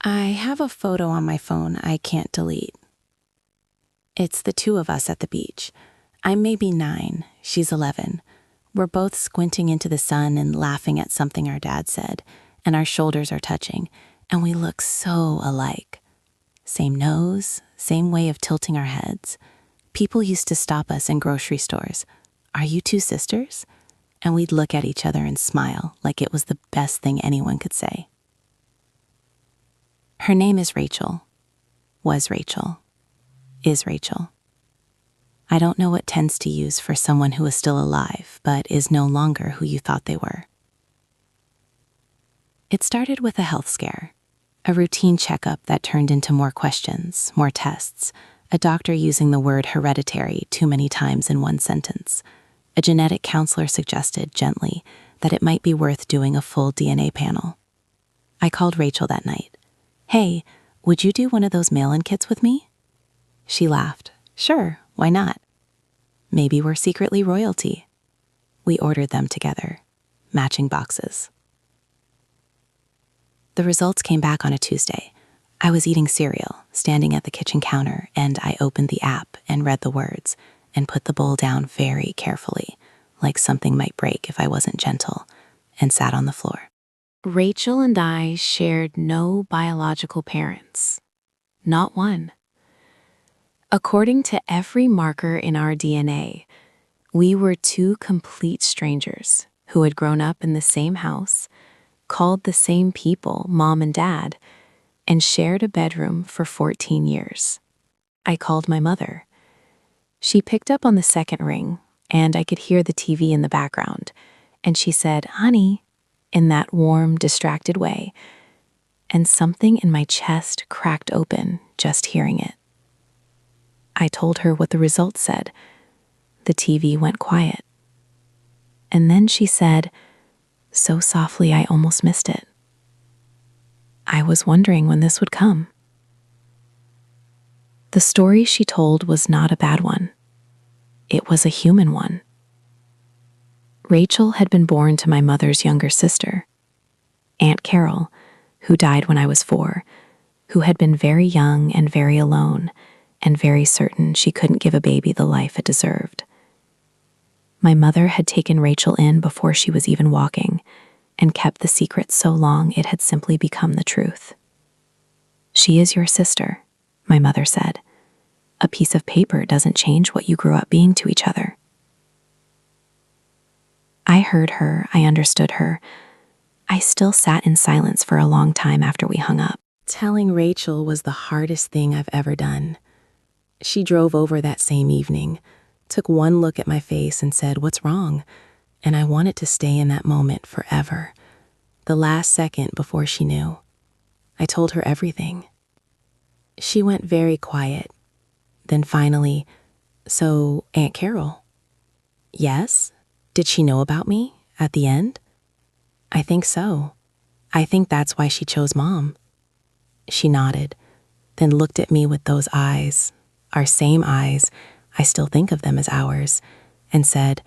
I have a photo on my phone I can't delete. It's the two of us at the beach. I'm maybe 9, she's 11. We're both squinting into the sun and laughing at something our dad said, and our shoulders are touching, and we look so alike. Same nose, same way of tilting our heads. People used to stop us in grocery stores. Are you two sisters? And we'd look at each other and smile like it was the best thing anyone could say. Her name is Rachel. Was Rachel. Is Rachel. I don't know what tense to use for someone who is still alive, but is no longer who you thought they were. It started with a health scare, a routine checkup that turned into more questions, more tests, a doctor using the word hereditary too many times in one sentence. A genetic counselor suggested gently that it might be worth doing a full DNA panel. I called Rachel that night. Hey, would you do one of those mail-in kits with me? She laughed. Sure, why not? Maybe we're secretly royalty. We ordered them together, matching boxes. The results came back on a Tuesday. I was eating cereal, standing at the kitchen counter, and I opened the app and read the words and put the bowl down very carefully, like something might break if I wasn't gentle, and sat on the floor. Rachel and I shared no biological parents. Not one. According to every marker in our DNA, we were two complete strangers who had grown up in the same house, called the same people mom and dad, and shared a bedroom for 14 years. I called my mother. She picked up on the second ring, and I could hear the TV in the background, and she said, "Honey," in that warm, distracted way, and something in my chest cracked open just hearing it. I told her what the results said. The TV went quiet. And then she said, so softly I almost missed it, "I was wondering when this would come." The story she told was not a bad one. It was a human one. Rachel had been born to my mother's younger sister, Aunt Carol, who died when I was 4, who had been very young and very alone, and very certain she couldn't give a baby the life it deserved. My mother had taken Rachel in before she was even walking, and kept the secret so long it had simply become the truth. "She is your sister," my mother said. "A piece of paper doesn't change what you grew up being to each other." I heard her, I understood her. I still sat in silence for a long time after we hung up. Telling Rachel was the hardest thing I've ever done. She drove over that same evening, took one look at my face and said, "What's wrong?" And I wanted to stay in that moment forever. The last second before she knew. I told her everything. She went very quiet. Then finally, "So, Aunt Carol?" "Yes? Did she know about me at the end?" "I think so. I think that's why she chose Mom." She nodded, then looked at me with those eyes, our same eyes, I still think of them as ours, and said,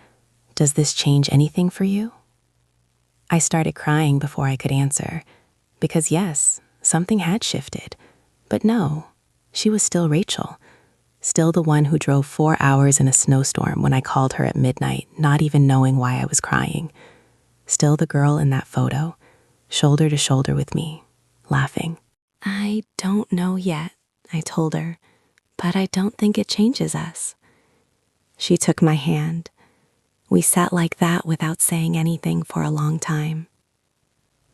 "Does this change anything for you?" I started crying before I could answer, because yes, something had shifted, but no, she was still Rachel, still the one who drove 4 hours in a snowstorm when I called her at midnight, not even knowing why I was crying, still the girl in that photo, shoulder to shoulder with me, laughing. "I don't know yet," I told her, "but I don't think it changes us." She took my hand. We sat like that without saying anything for a long time.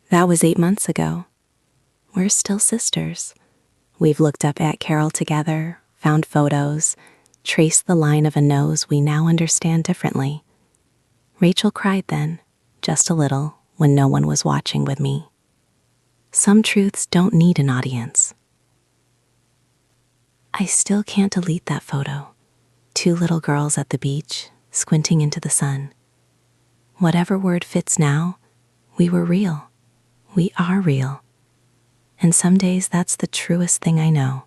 That was 8 months ago. We're still sisters. We've looked up at Carol together, found photos, traced the line of a nose we now understand differently. Rachel cried then, just a little, when no one was watching with me. Some truths don't need an audience. I still can't delete that photo. 2 little girls at the beach, squinting into the sun. Whatever word fits now, we were real. We are real. And some days that's the truest thing I know.